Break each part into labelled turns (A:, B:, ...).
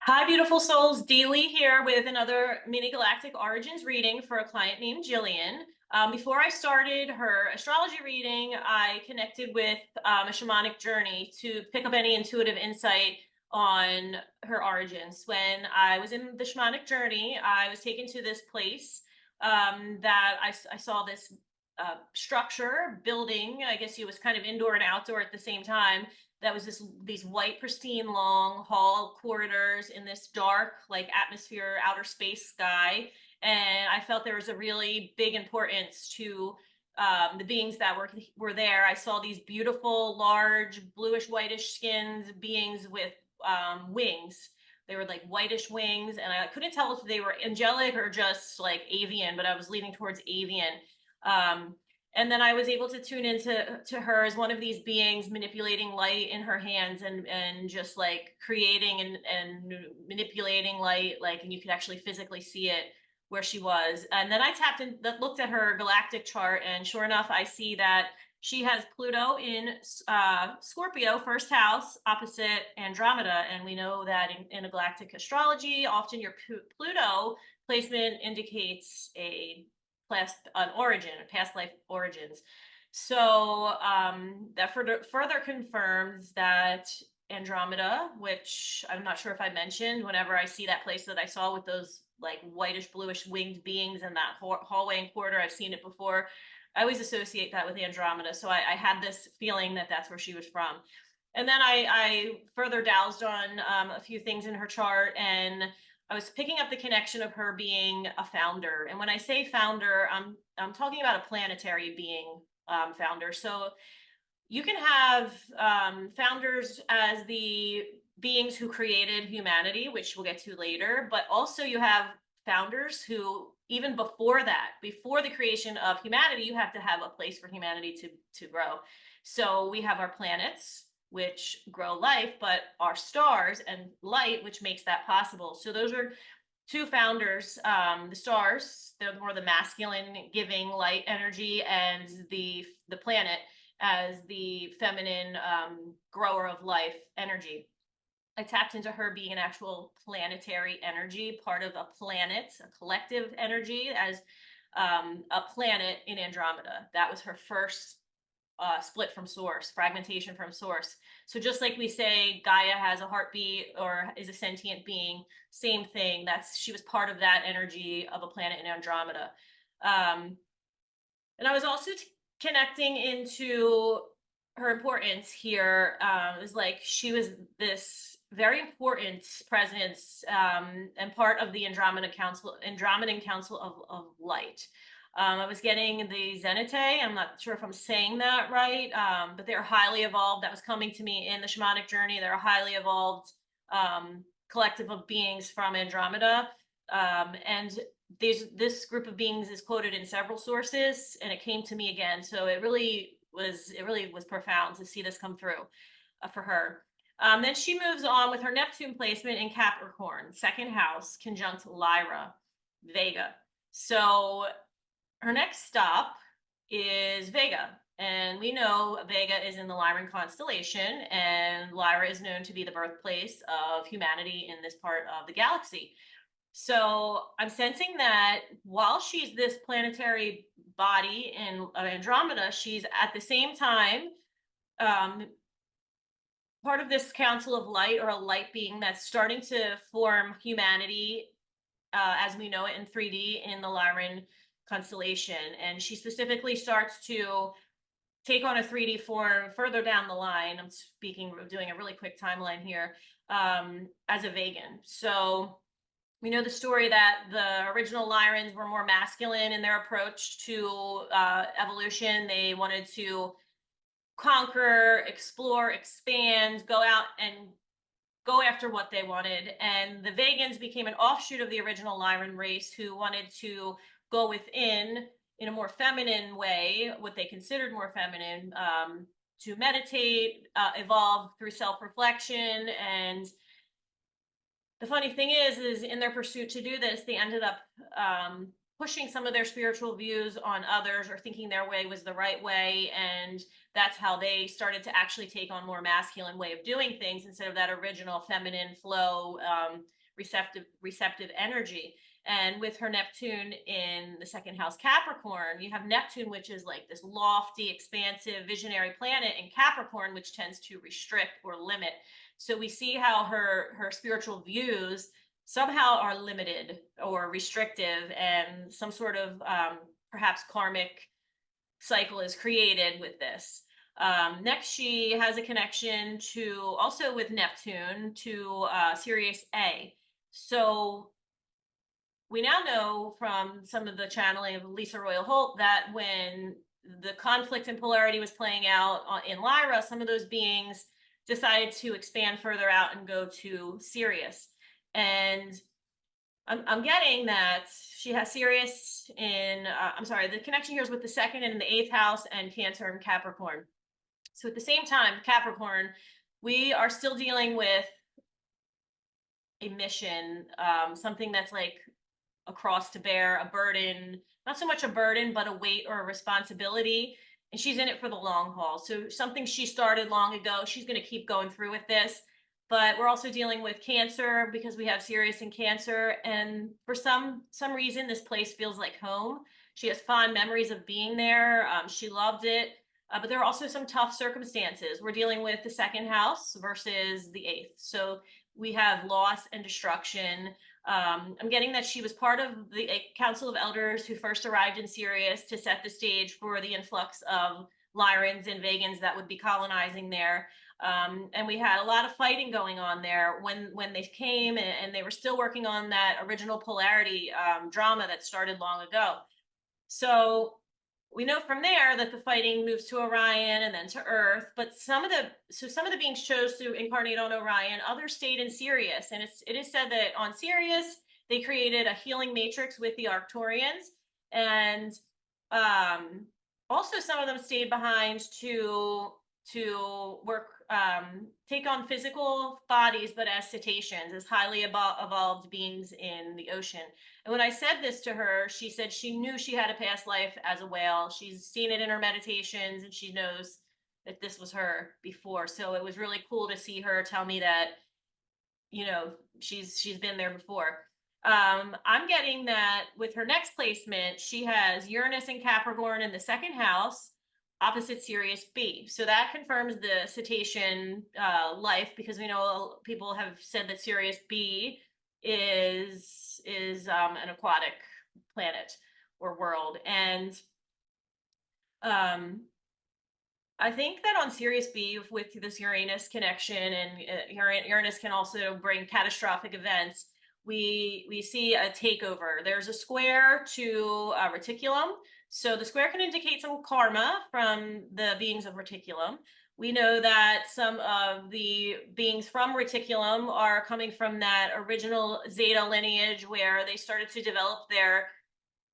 A: Hi, beautiful souls. Deely here with another mini galactic origins reading for a client named Jillian. Before I started her astrology reading, I connected with a shamanic journey to pick up any intuitive insight on her origins. When I was in the shamanic journey, I was taken to this place that I saw this structure, building. I guess it was kind of indoor and outdoor at the same time, that was these white pristine long hall corridors in this dark like atmosphere outer space sky, and I felt there was a really big importance to the beings that were there. I saw these beautiful large bluish whitish skinned beings with wings. They were like whitish wings, and I couldn't tell if they were angelic or just like avian, but I was leaning towards avian. um, and then I was able to tune into her as one of these beings manipulating light in her hands, and just like creating and manipulating light, like, and you could actually physically see it where she was. And then I tapped in, looked at her galactic chart, and sure enough, I see that she has Pluto in Scorpio, first house, opposite Andromeda. And we know that in a galactic astrology, often your Pluto placement indicates an origin, a past life origins. So that further confirms that Andromeda, which I'm not sure if I mentioned, whenever I see that place that I saw with those like whitish bluish winged beings in that hallway and corridor, I've seen it before. I always associate that with Andromeda. So I had this feeling that that's where she was from. And then I further dowsed on a few things in her chart, and I was picking up the connection of her being a founder. And when I say founder, I'm talking about a planetary being, founder. So you can have founders as the beings who created humanity, which we'll get to later, but also you have founders who, even before that, before the creation of humanity, you have to have a place for humanity to grow. So we have our planets, which grow life, but our stars and light, which makes that possible. So those are two founders. The stars, they're more the masculine, giving light energy, and the planet as the feminine, grower of life energy. I tapped into her being an actual planetary energy, part of a planet, a collective energy, as a planet in Andromeda. That was her first split from source, fragmentation from source. So just like we say Gaia has a heartbeat or is a sentient being, same thing. She was part of that energy of a planet in Andromeda. And I was also connecting into her importance here. It was like she was this very important presence, and part of the Andromedan Council of Light. I was getting the Zenite. I'm not sure if I'm saying that right, but they're highly evolved. That was coming to me in the shamanic journey. They're a highly evolved collective of beings from Andromeda. And this group of beings is quoted in several sources, and it came to me again. So it really was profound to see this come through for her. Then she moves on with her Neptune placement in Capricorn, second house, conjunct Lyra, Vega. So her next stop is Vega. And we know Vega is in the Lyran constellation, and Lyra is known to be the birthplace of humanity in this part of the galaxy. So I'm sensing that while she's this planetary body in Andromeda, she's at the same time part of this council of light, or a light being that's starting to form humanity as we know it in 3D in the Lyran constellation. And she specifically starts to take on a 3D form further down the line. I'm doing a really quick timeline here, as a Vegan. So we know the story that the original Lyrans were more masculine in their approach to evolution. They wanted to conquer, explore, expand, go out and go after what they wanted. And the Vegans became an offshoot of the original Lyran race, who wanted to go within in a more feminine way, what they considered more feminine, to meditate, evolve through self-reflection. And the funny thing is in their pursuit to do this, they ended up pushing some of their spiritual views on others, or thinking their way was the right way. And that's how they started to actually take on more masculine way of doing things instead of that original feminine flow, receptive energy. And with her Neptune in the second house Capricorn, you have Neptune, which is like this lofty, expansive, visionary planet, and Capricorn, which tends to restrict or limit. So we see how her spiritual views somehow are limited or restrictive, and some sort of perhaps karmic cycle is created with this. Next, she has a connection to also with Neptune to Sirius A. So we now know from some of the channeling of Lisa Royal Holt that when the conflict and polarity was playing out in Lyra, some of those beings decided to expand further out and go to Sirius. And I'm getting that she has Sirius in, I'm sorry, the connection here is with the second and the eighth house and Cancer and Capricorn. So at the same time, Capricorn, we are still dealing with a mission, something that's like a cross to bear, a burden, not so much a burden, but a weight or a responsibility. And she's in it for the long haul. So something she started long ago, she's going to keep going through with this. But we're also dealing with Cancer because we have Sirius in Cancer. And for some reason, this place feels like home. She has fond memories of being there. She loved it. But there are also some tough circumstances. We're dealing with the second house versus the eighth. So we have loss and destruction. I'm getting that she was part of the Council of Elders who first arrived in Sirius to set the stage for the influx of Lyrans and Vegans that would be colonizing there. And we had a lot of fighting going on there when they came, and they were still working on that original polarity drama that started long ago. So we know from there that the fighting moves to Orion and then to Earth, but some of the beings chose to incarnate on Orion, others stayed in Sirius, and it is said that on Sirius they created a healing matrix with the Arcturians, and also some of them stayed behind to work, take on physical bodies, but as cetaceans, as highly evolved beings in the ocean. And when I said this to her, she said she knew she had a past life as a whale. She's seen it in her meditations, and she knows that this was her before. So it was really cool to see her tell me that, you know, she's been there before. I'm getting that with her next placement, she has Uranus and Capricorn in the second house, opposite Sirius B. So that confirms the cetacean life, because we know people have said that Sirius B is an aquatic planet or world. And I think that on Sirius B, with this Uranus connection, and Uranus can also bring catastrophic events, we see a takeover. There's a square to Reticulum. So the square can indicate some karma from the beings of Reticulum. We know that some of the beings from Reticulum are coming from that original Zeta lineage where they started to develop their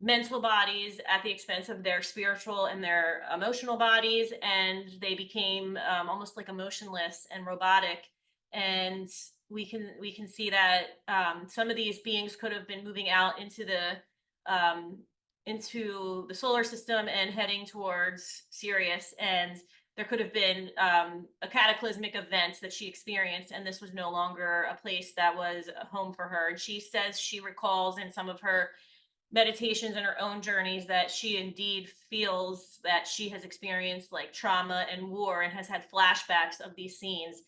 A: mental bodies at the expense of their spiritual and their emotional bodies, and they became almost like emotionless and robotic. And we can see that some of these beings could have been moving out into the solar system and heading towards Sirius, and there could have been a cataclysmic event that she experienced, and this was no longer a place that was a home for her. And she says she recalls in some of her meditations and her own journeys that she indeed feels that she has experienced like trauma and war and has had flashbacks of these scenes.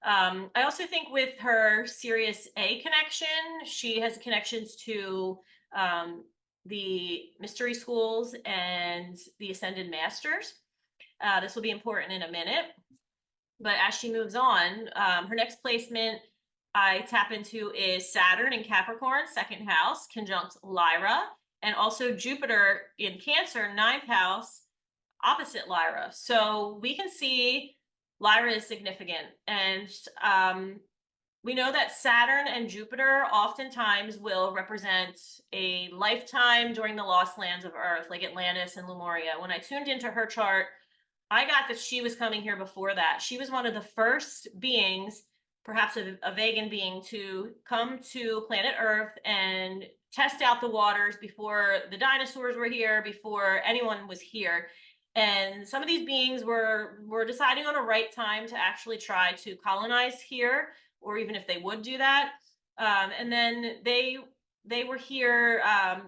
A: I also think with her Sirius A connection, she has connections to the mystery schools and the Ascended Masters. This will be important in a minute. But as she moves on, her next placement I tap into is Saturn in Capricorn, second house, conjunct Lyra, and also Jupiter in Cancer, ninth house, opposite Lyra. So we can see Lyra is significant. And we know that Saturn and Jupiter oftentimes will represent a lifetime during the lost lands of Earth, like Atlantis and Lemuria. When I tuned into her chart, I got that she was coming here before that. She was one of the first beings, perhaps a vegan being, to come to planet Earth and test out the waters before the dinosaurs were here, before anyone was here. And some of these beings were deciding on a right time to actually try to colonize here, or even if they would do that. And then they were here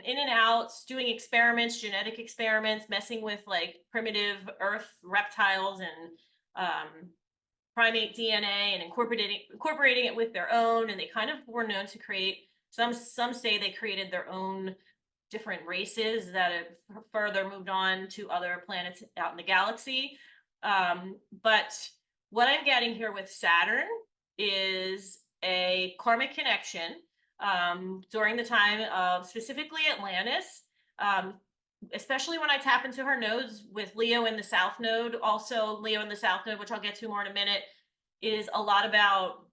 A: in and out doing experiments, genetic experiments, messing with like primitive Earth reptiles and primate DNA and incorporating it with their own. And they kind of were known to create. Some say they created their own different races that have further moved on to other planets out in the galaxy. But what I'm getting here with Saturn is a karmic connection during the time of specifically Atlantis, especially when I tap into her nodes with Leo in the South Node. Also, Leo in the South Node, which I'll get to more in a minute, is a lot about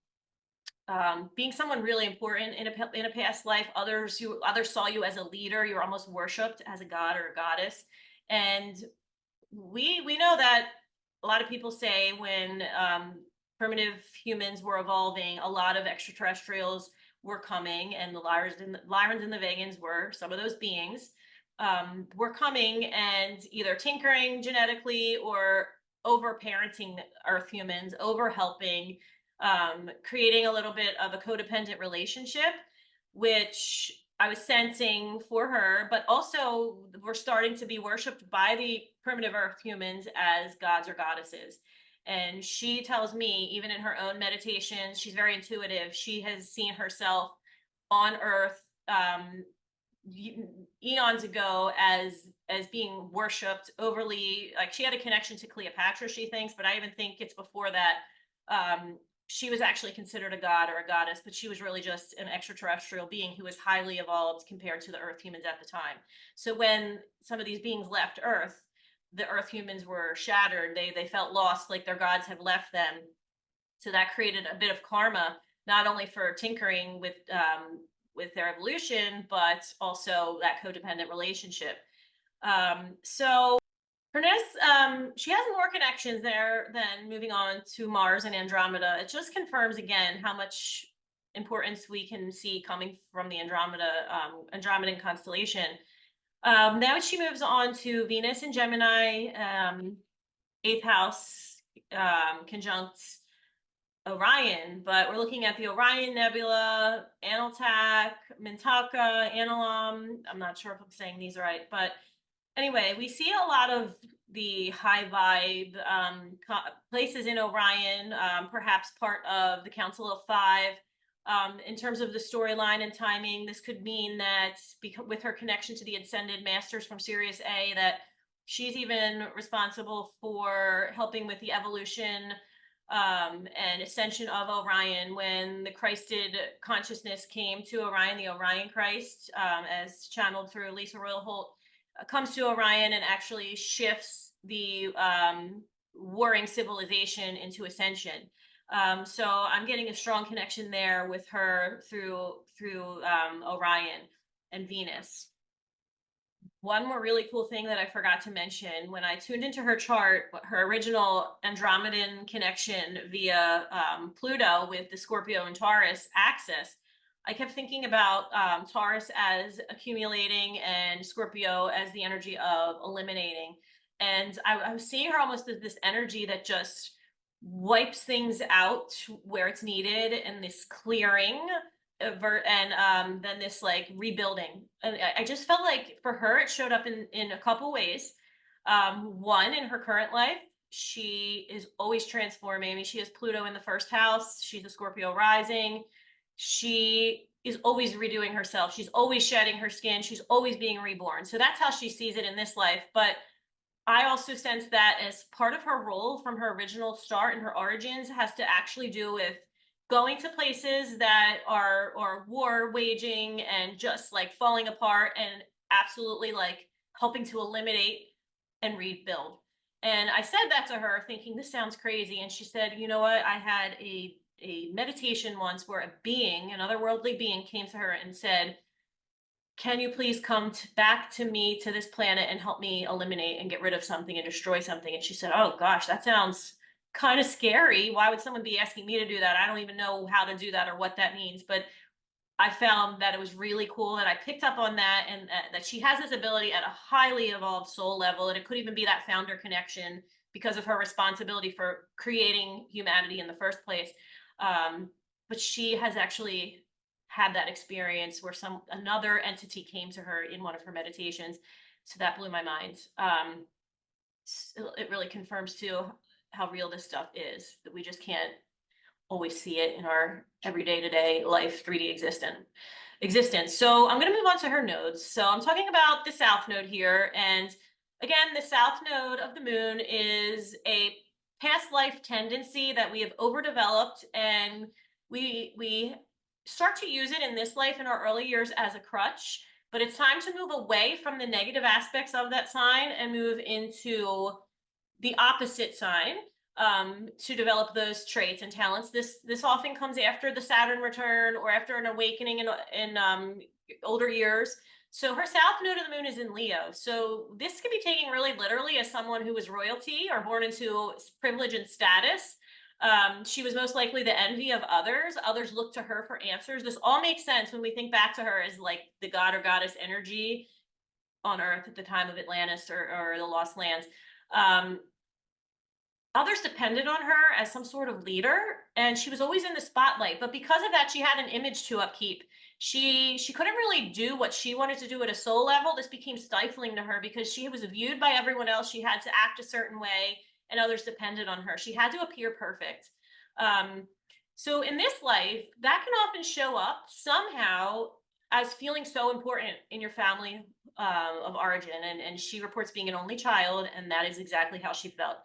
A: being someone really important in a past life. Others saw you as a leader. You were almost worshipped as a god or a goddess. And we know that a lot of people say when primitive humans were evolving, a lot of extraterrestrials were coming, and the Lyrans and the Vegans were some of those beings were coming and either tinkering genetically or over parenting Earth humans, over helping, creating a little bit of a codependent relationship, which I was sensing for her, but also we're starting to be worshipped by the primitive Earth humans as gods or goddesses. And she tells me, even in her own meditations, she's very intuitive. She has seen herself on Earth eons ago as being worshipped overly. Like she had a connection to Cleopatra, she thinks, but I even think it's before that. She was actually considered a god or a goddess, but she was really just an extraterrestrial being who was highly evolved compared to the Earth humans at the time. So when some of these beings left Earth, the Earth humans were shattered. They felt lost, like their gods have left them. So that created a bit of karma, not only for tinkering with their evolution, but also that codependent relationship. So she has more connections there than moving on to Mars and Andromeda. It just confirms again how much importance we can see coming from the Andromedan constellation. Now she moves on to Venus and Gemini, eighth house, conjunct Orion, but we're looking at the Orion Nebula, Analtac, Mintaka, Analum. I'm not sure if I'm saying these right, but anyway, we see a lot of the high vibe places in Orion, perhaps part of the Council of Five. In terms of the storyline and timing, this could mean that with her connection to the Ascended Masters from Sirius A, that she's even responsible for helping with the evolution and ascension of Orion. When the Christed consciousness came to Orion, the Orion Christ, as channeled through Lisa Royal Holt, comes to Orion and actually shifts the warring civilization into ascension. So I'm getting a strong connection there with her through Orion and Venus. One more really cool thing that I forgot to mention, when I tuned into her chart, her original Andromedan connection via Pluto with the Scorpio and Taurus axis, I kept thinking about Taurus as accumulating and Scorpio as the energy of eliminating. And I was seeing her almost as this energy that just wipes things out where it's needed, and this clearing and then this like rebuilding. And I just felt like for her it showed up in a couple ways. One, in her current life, she is always transforming. I mean, she has Pluto in the first house. She's a Scorpio rising. She is always redoing herself. She's always shedding her skin. She's always being reborn. So that's how she sees it in this life. But I also sense that as part of her role from her original start and her origins has to actually do with going to places that are war waging and just like falling apart, and absolutely like helping to eliminate and rebuild. And I said that to her thinking, this sounds crazy. And she said, you know what? I had a meditation once where a being, an otherworldly being, came to her and said, can you please come back to me, to this planet, and help me eliminate and get rid of something and destroy something? And she said, oh gosh, that sounds kind of scary. Why would someone be asking me to do that? I don't even know how to do that or what that means. But I found that it was really cool, and I picked up on that, and that she has this ability at a highly evolved soul level, and it could even be that founder connection because of her responsibility for creating humanity in the first place. But she has actually had that experience where another entity came to her in one of her meditations. So that blew my mind. It really confirms too how real this stuff is, that we just can't always see it in our everyday to day life 3D existence. So I'm going to move on to her nodes. So I'm talking about the south node here. And again, the south node of the moon is a past life tendency that we have overdeveloped, and we start to use it in this life in our early years as a crutch. But it's time to move away from the negative aspects of that sign and move into the opposite sign, to develop those traits and talents. This often comes after the Saturn return or after an awakening in older years. So her south node of the moon is in Leo. So this can be taken really literally as someone who was royalty or born into privilege and status. She was most likely the envy of others. Others looked to her for answers. This all makes sense when we think back to her as like the god or goddess energy on Earth at the time of Atlantis or the Lost Lands. Others depended on her as some sort of leader, and she was always in the spotlight. But because of that, she had an image to upkeep. She couldn't really do what she wanted to do at a soul level. This became stifling to her because she was viewed by everyone else. She had to act a certain way, and others depended on her. She had to appear perfect. So in this life, that can often show up somehow as feeling so important in your family of origin. And she reports being an only child, and that is exactly how she felt.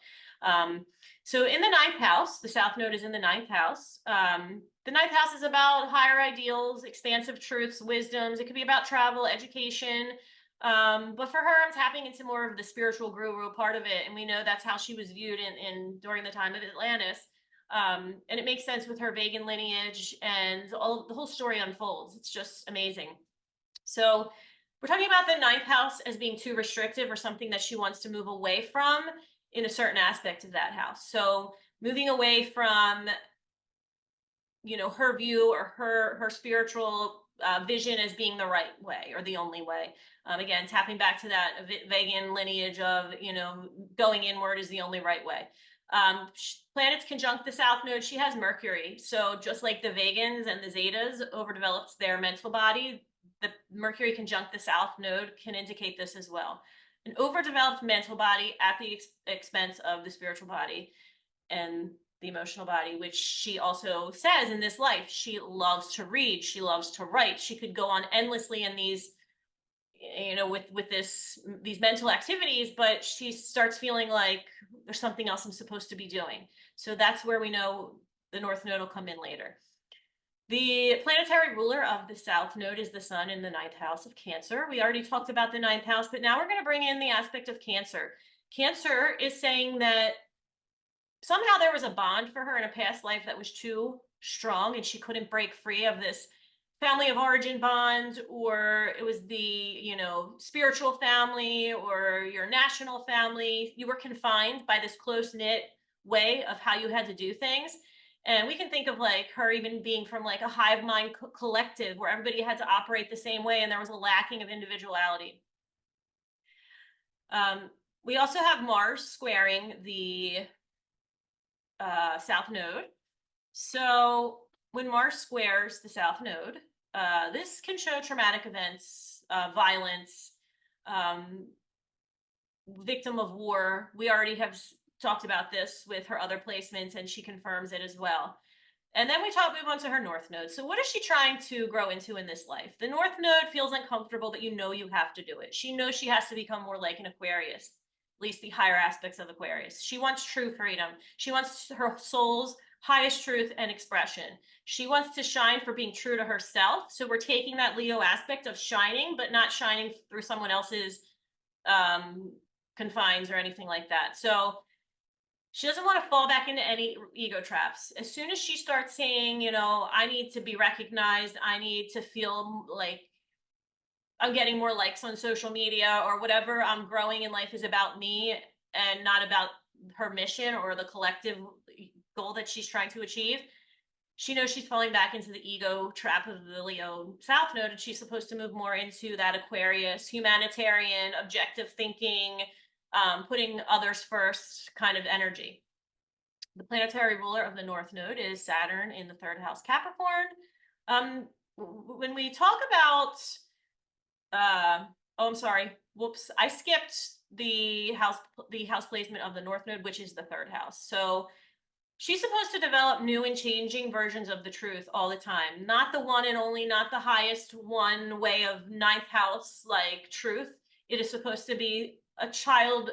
A: So in the ninth house, the south node is in the ninth house. The ninth house is about higher ideals, expansive truths, wisdoms. It could be about travel, education. But for her, I'm tapping into more of the spiritual guru part of it. And we know that's how she was viewed in during the time of Atlantis. And it makes sense with her Vegan lineage, and the whole story unfolds. It's just amazing. So we're talking about the ninth house as being too restrictive or something that she wants to move away from in a certain aspect of that house. So moving away from, her view or her spiritual vision as being the right way or the only way. Again, tapping back to that Vegan lineage of, going inward is the only right way. Planets conjunct the south node. She has Mercury. So just like the Vegans and the Zetas overdeveloped their mental body, the Mercury conjunct the south node can indicate this as well. An overdeveloped mental body at the expense of the spiritual body and the emotional body, which she also says in this life, she loves to read, she loves to write. She could go on endlessly in these, with these mental activities, but she starts feeling like there's something else I'm supposed to be doing. So that's where we know the north node will come in later. The planetary ruler of the south node is the sun in the ninth house of Cancer. We already talked about the ninth house, but now we're going to bring in the aspect of Cancer. Cancer is saying that somehow there was a bond for her in a past life that was too strong and she couldn't break free of this family of origin bond, or it was the, spiritual family or your national family. You were confined by this close-knit way of how you had to do things. And we can think of like her even being from like a hive mind collective where everybody had to operate the same way and there was a lacking of individuality. We also have Mars squaring the south node. So when Mars squares the south node, this can show traumatic events, violence, victim of war. We already have talked about this with her other placements, and she confirms it as well. And then we move on to her north node. So what is she trying to grow into in this life? The north node feels uncomfortable, but you have to do it. She knows she has to become more like an Aquarius, at least the higher aspects of Aquarius. She wants true freedom. She wants her soul's highest truth and expression. She wants to shine for being true to herself. So we're taking that Leo aspect of shining, but not shining through someone else's confines or anything like that. So she doesn't want to fall back into any ego traps. As soon as she starts saying, I need to be recognized, I need to feel like I'm getting more likes on social media or whatever I'm growing in life is about me and not about her mission or the collective goal that she's trying to achieve, she knows she's falling back into the ego trap of the Leo south node, and she's supposed to move more into that Aquarius, humanitarian, objective thinking, putting others first kind of energy. The planetary ruler of the north node is Saturn in the third house Capricorn. when we talk about, oh, I'm sorry. Whoops. I skipped the house placement of the North Node, which is the third house. So she's supposed to develop new and changing versions of the truth all the time. Not the one and only, not the highest one way of ninth house like truth. It is supposed to be a child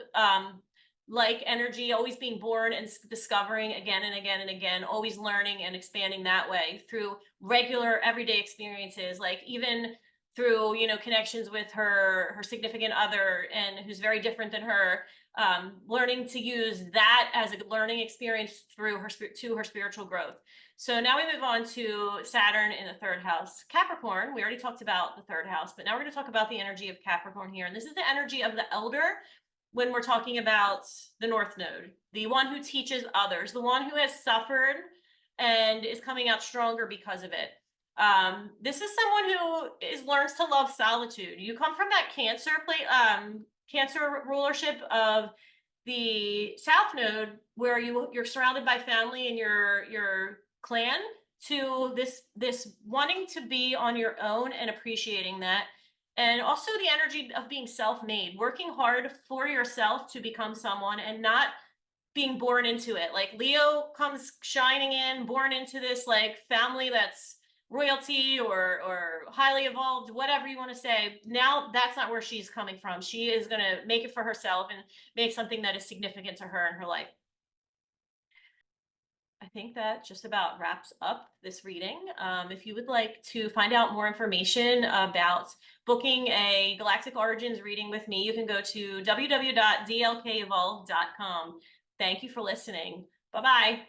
A: like energy, always being born and discovering again and again and again, always learning and expanding that way through regular everyday experiences, like even through, you know, connections with her significant other and who's very different than her, learning to use that as a learning experience through her spiritual growth. So now we move on to Saturn in the third house. Capricorn, we already talked about the third house, but now we're going to talk about the energy of Capricorn here. And this is the energy of the elder when we're talking about the North Node, the one who teaches others, the one who has suffered and is coming out stronger because of it. This is someone who learns to love solitude. You come from that Cancer rulership of the South Node, where you're surrounded by family and your clan, to this wanting to be on your own and appreciating that, and also the energy of being self-made, working hard for yourself to become someone and not being born into it. Like Leo comes shining in, born into this like family that's royalty or highly evolved, whatever you want to say. Now that's not where she's coming from. She is going to make it for herself and make something that is significant to her in her life. I think that just about wraps up this reading. If you would like to find out more information about booking a Galactic Origins reading with me, you can go to www.dlkevolve.com. Thank you for listening. Bye-bye.